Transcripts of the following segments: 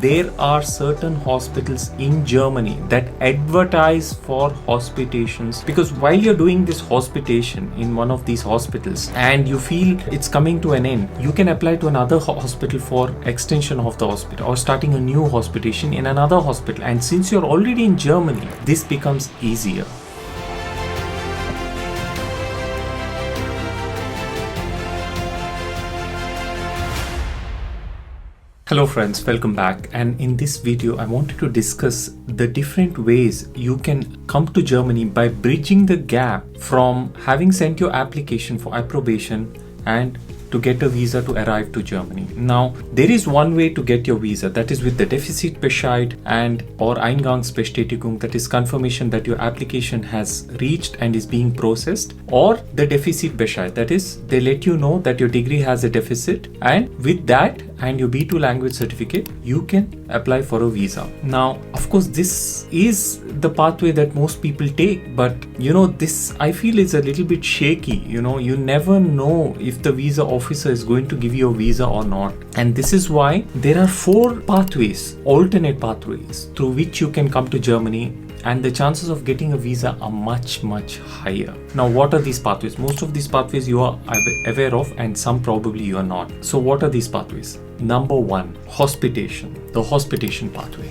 There are certain hospitals in Germany that advertise for hospitations, because while you're doing this hospitation in one of these hospitals and you feel it's coming to an end, you can apply to another hospital for extension of the hospital or starting a new hospitation in another hospital. And since you're already in Germany, this becomes easier. Hello friends, welcome back, and in this video I wanted to discuss the different ways you can come to Germany by bridging the gap from having sent your application for approbation and to get a visa to arrive to Germany. Now, there is one way to get your visa, that is with the Defizitbescheid and or Eingangsbestätigung, that is confirmation that your application has reached and is being processed, or the Defizitbescheid, that is they let you know that your degree has a deficit, and with that and your B2 language certificate, you can apply for a visa. Now, of course, this is the pathway that most people take, but this I feel is a little bit shaky. You never know if the visa officer is going to give you a visa or not. And this is why there are 4 pathways, alternate pathways, through which you can come to Germany, and the chances of getting a visa are much higher. Now, what are these pathways? Most of these pathways you are aware of, and some probably you are not. So what are these pathways? Number 1, hospitation, the hospitation pathway.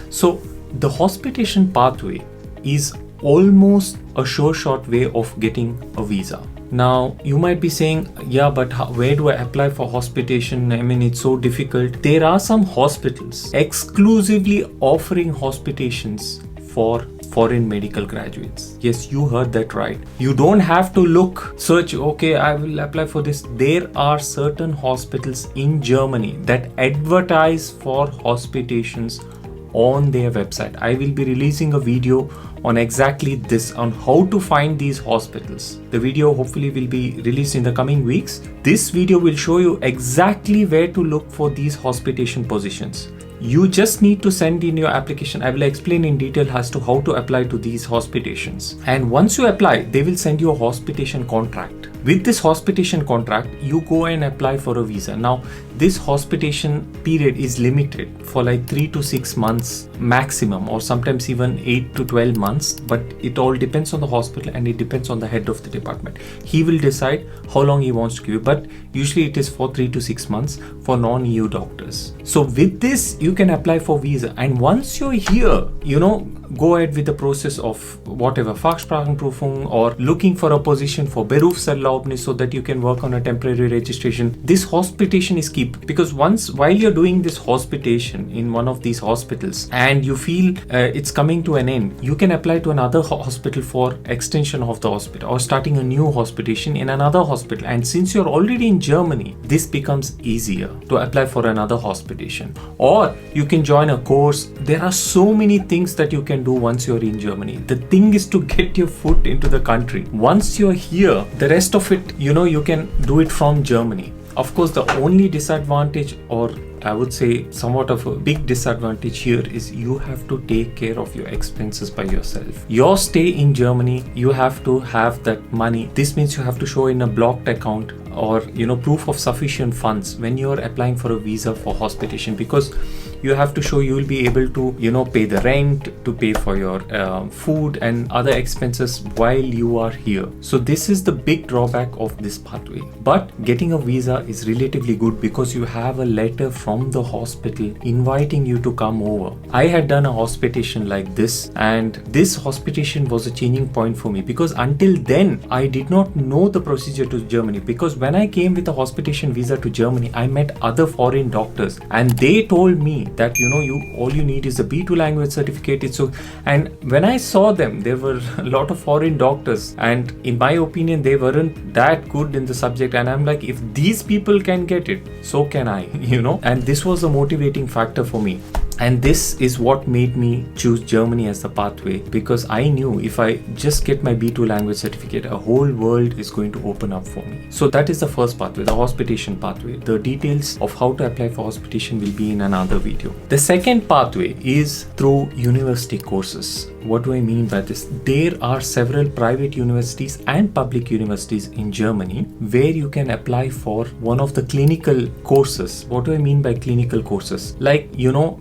So the hospitation pathway is almost a sure shot way of getting a visa. Now, you might be saying, yeah, but where do I apply for hospitation? I mean, it's so difficult. There are some hospitals exclusively offering hospitations for foreign medical graduates. Yes, you heard that right. You don't have to search, okay, I will apply for this. There are certain hospitals in Germany that advertise for hospitations on their website. I will be releasing a video on exactly this, on how to find these hospitals. The video hopefully will be released in the coming weeks. This video will show you exactly where to look for these hospitation positions. You just need to send in your application. I will explain in detail as to how to apply to these hospitations. And once you apply, they will send you a hospitation contract. With this hospitation contract, you go and apply for a visa. Now, this hospitation period is limited for like 3 to 6 months maximum, or sometimes even 8 to 12 months, but it all depends on the hospital and it depends on the head of the department. He will decide how long he wants to give you, but usually it is for 3 to 6 months for non-EU doctors. So with this, you can apply for visa, and once you're here, go ahead with the process of whatever Fachsprachenprüfung or looking for a position for Berufserlaubnis so that you can work on a temporary registration. This hospitation is key, because while you're doing this hospitation in one of these hospitals and you feel it's coming to an end, you can apply to another hospital for extension of the hospital or starting a new hospitation in another hospital. And since you're already in Germany, this becomes easier to apply for another hospitation. Or you can join a course. There are so many things that you can do once you're in Germany. The thing is to get your foot into the country. Once you're here, the rest of it, you can do it from Germany. Of course, the only disadvantage, or I would say somewhat of a big disadvantage here, is you have to take care of your expenses by yourself. Your stay in Germany, you have to have that money. This means you have to show in a blocked account or proof of sufficient funds when you're applying for a visa for hospitation, because you have to show you will be able to pay the rent, to pay for your food and other expenses while you are here. So this is the big drawback of this pathway. But getting a visa is relatively good because you have a letter from the hospital inviting you to come over. I had done a hospitation like this, and this hospitation was a changing point for me, because until then I did not know the procedure to Germany. Because when I came with a hospitation visa to Germany, I met other foreign doctors and they told me that all you need is a B2 language certificate. And when I saw them, there were a lot of foreign doctors, and in my opinion they weren't that good in the subject, and I'm like, if these people can get it, so can I. And this was a motivating factor for me. And this is what made me choose Germany as the pathway, because I knew if I just get my B2 language certificate, a whole world is going to open up for me. So that is the first pathway, the hospitation pathway. The details of how to apply for hospitation will be in another video. The second pathway is through university courses. What do I mean by this? There are several private universities and public universities in Germany where you can apply for one of the clinical courses. What do I mean by clinical courses? Like,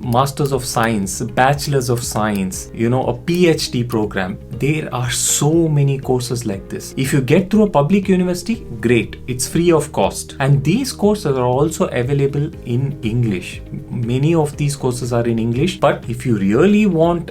Masters of Science, Bachelors of Science, a PhD program. There are so many courses like this. If you get through a public university, great. It's free of cost. And these courses are also available in English. Many of these courses are in English, but if you really want,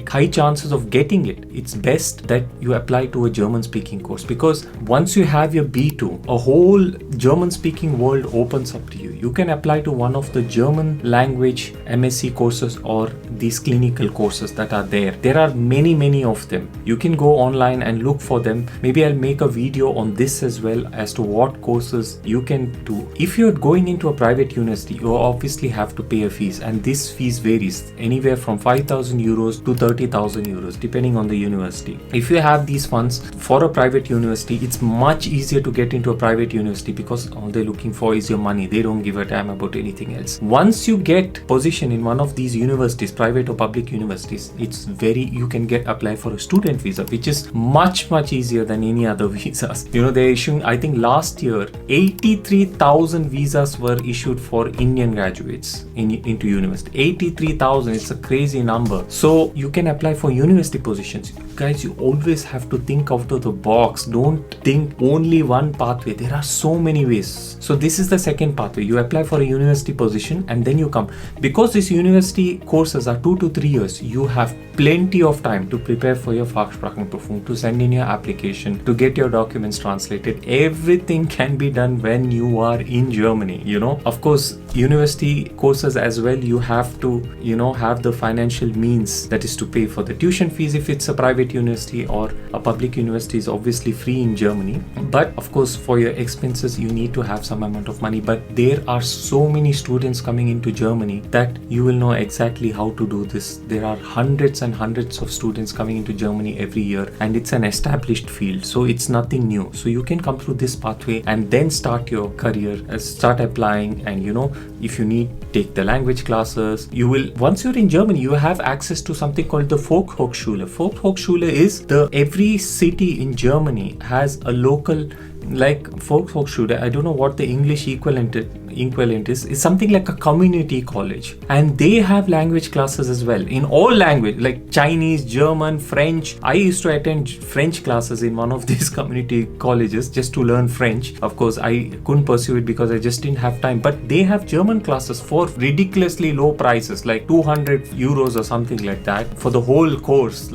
high chances of getting it, it's best that you apply to a German speaking course, because once you have your B2, a whole German speaking world opens up to you. You can apply to one of the German language MSc courses or these clinical courses that are there. There are many of them. You can go online and look for them. Maybe I'll make a video on this as well as to what courses you can do. If you're going into a private university, you obviously have to pay a fees, and this fees varies anywhere from 5,000 euros to 30,000 euros depending on the university. If you have these funds for a private university, it's much easier to get into a private university because all they're looking for is your money. They don't give a damn about anything else. Once you get position in one of these universities, private or public universities, you can apply for a student visa, which is much easier than any other visas. They're issuing, I think last year 83,000 visas were issued for Indian graduates into university. 83,000, it's a crazy number. So you can apply for university positions. Guys, you always have to think out of the box. Don't think only one pathway. There are so many ways. So this is the second pathway. You apply for a university position and then you come. Because these university courses are 2 to 3 years, you have plenty of time to prepare for your Fachsprachenprüfung, to send in your application, to get your documents translated. Everything can be done when you are in Germany, Of course, university courses as well, you have to, have the financial means, that is to pay for the tuition fees if it's a private university, or a public university is obviously free in Germany. But of course, for your expenses, you need to have some amount of money. But there are so many students coming into Germany that you will know exactly how to do this. There are hundreds and hundreds of students coming into Germany every year, and it's an established field, so it's nothing new. So you can come through this pathway and then start your career, start applying, and if you need, take the language classes. Once you're in Germany, you have access to something called the Volkshochschule. Volkshochschule is every city in Germany has a local, like Volkshochschule, I don't know what the English equivalent is. It's something like a community college, and they have language classes as well in all language, like Chinese, German, French. I used to attend French classes in one of these community colleges just to learn French. Of course, I couldn't pursue it because I just didn't have time, but they have German classes for ridiculously low prices, like 200 euros or something like that for the whole course,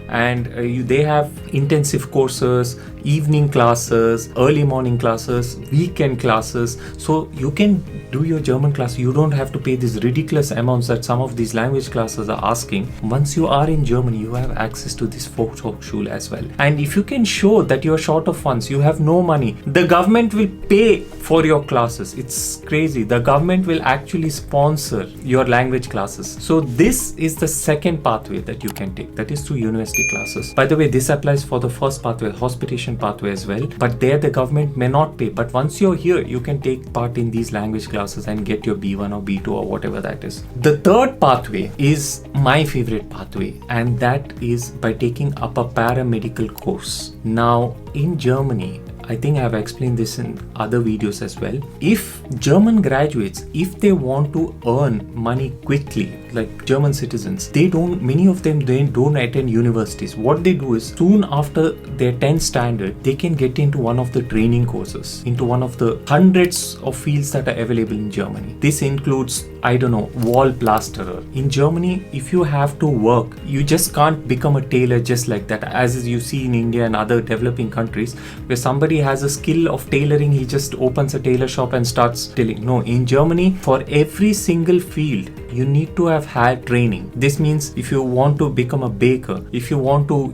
and they have intensive courses, evening classes, early morning classes, weekend classes. So you can do your German class. You don't have to pay these ridiculous amounts that some of these language classes are asking. Once you are in Germany, you have access to this Volkshochschule as well. And if you can show that you're short of funds, you have no money, the government will pay for your classes. It's crazy. The government will actually sponsor your language classes. So this is the second pathway that you can take, that is through university classes. By the way, this applies for the first pathway, hospitation pathway as well, but there the government may not pay. But once you're here, you can take part in these language classes and get your B1 or B2 or whatever that is. The third pathway is my favorite pathway, and that is by taking up a paramedical course. Now in Germany, I think I have explained this in other videos as well. If German graduates, if they want to earn money quickly, like German citizens, many of them don't attend universities. What they do is, soon after their 10th standard, they can get into one of the training courses, into one of the hundreds of fields that are available in Germany. This includes, wall plasterer. In Germany, if you have to work, you just can't become a tailor just like that, as you see in India and other developing countries, where somebody has a skill of tailoring, he just opens a tailor shop and starts tailoring. No, in Germany, for every single field, you need to have had training. This means if you want to become a baker, if you want to,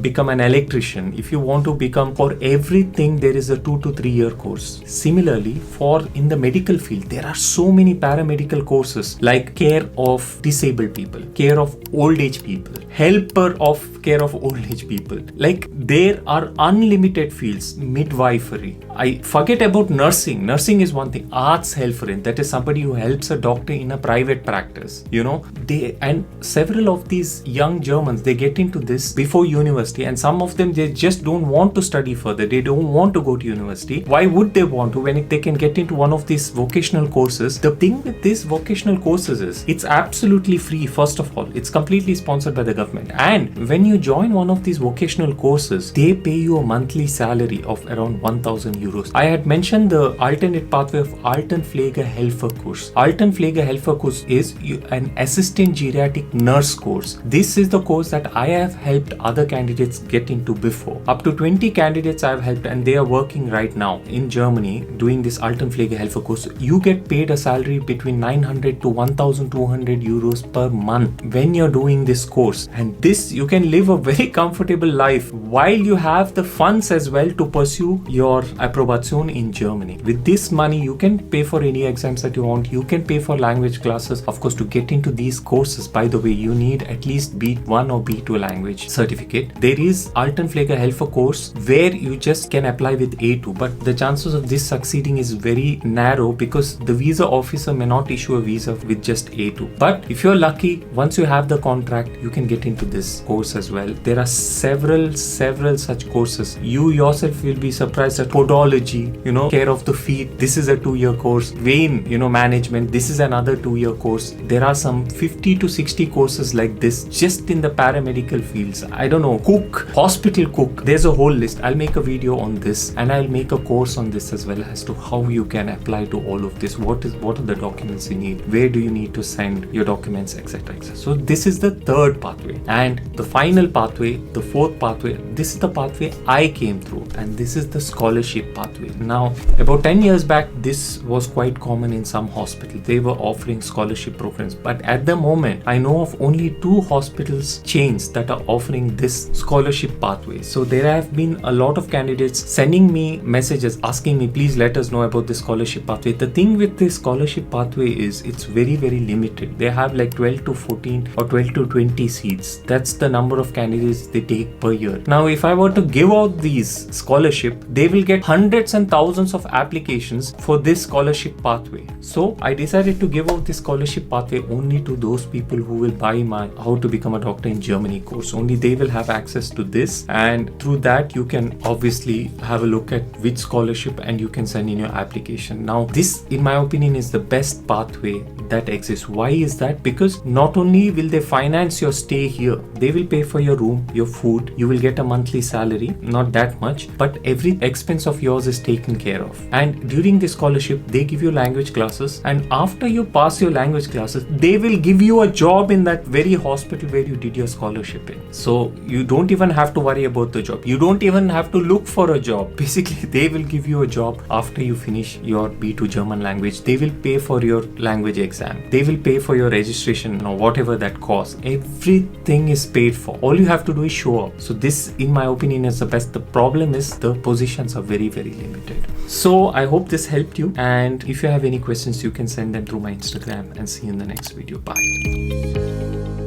become an electrician, if you want to become, for everything there is a 2 to 3 year course. Similarly, for in the medical field, there are so many paramedical courses like care of disabled people, care of old age people, helper of care of old age people. Like there are unlimited fields, midwifery. I forget about nursing. Nursing is one thing. Arts helferin, that is somebody who helps a doctor in a private practice. And several of these young Germans, they get into this before university, and some of them, they just don't want to study further. They don't want to go to university. Why would they want to when they can get into one of these vocational courses? The thing with these vocational courses is it's absolutely free. First of all, it's completely sponsored by the government. And when you join one of these vocational courses, they pay you a monthly salary of around 1,000 euros. I had mentioned the alternate pathway of Altenpflegehelfer course. Altenpflegehelfer course is an assistant geriatric nurse course. This is the course that I have helped other candidates get into before. Up to 20 candidates I have helped, and they are working right now in Germany doing this Altenpflegehelfer course. You get paid a salary between 900 to 1,200 euros per month when you're doing this course. And this, you can live a very comfortable life while you have the funds as well to pursue your approbation in Germany. With this money, you can pay for any exams that you want. You can pay for language classes. Of course, to get into these courses, by the way, you need at least B1 or B2 language certificate. There is Altenpflegehelfer course where you just can apply with A2, but the chances of this succeeding is very narrow because the visa officer may not issue a visa with just A2. But if you're lucky, once you have the contract, you can get into this course as well. There are several such courses. You yourself will be surprised at podology, care of the feet. This is a 2-year course. Vein, management. This is another 2-year course. There are some 50 to 60 courses like this just in the paramedical fields. I don't know, cook, hospital cook. There's a whole list. I'll make a video on this, and I'll make a course on this as well as to how you can apply to all of this. What are the documents you need? Where do you need to send your documents, etc., etc. So this is the third pathway. And the final pathway, the fourth pathway, this is the pathway I came through, and this is the scholarship pathway. Now, about 10 years back, this was quite common in some hospitals. They were offering scholarship programs, but at the moment, I know of only 2 hospitals chains that are offering this scholarship pathway. So there have been a lot of candidates sending me messages asking me, please let us know about the scholarship pathway. The thing with this scholarship pathway is it's very, very limited. They have like 12 to 14 or 12 to 20 seats. That's the number of candidates they take per year. Now, if I were to give out these scholarship, they will get hundreds and thousands of applications for this scholarship pathway. So I decided to give out this scholarship pathway only to those people who will buy my How to Become a Doctor in Germany course. Only they will have access to this, and through that you can obviously have a look at which scholarship and you can send in your application. Now, this in my opinion is the best pathway that exists. Why is that? Because not only will they finance your stay here, they will pay for your room, your food, you will get a monthly salary, not that much, but every expense of yours is taken care of. And during this scholarship, they give you language classes, and after you pass your language classes, they will give you a job in that very hospital where you did your scholarship in. So you don't even have to worry about the job. You don't even have to look for a job. Basically, they will give you a job after you finish your B2 German language. They will pay for your language exam. They will pay for your registration or whatever that costs. Everything is paid for. All you have to do is show up. So this, in my opinion, is the best. The problem is the positions are very, very limited. So I hope this helped you. And if you have any questions, you can send them through my Instagram, and see you in the next video. Bye.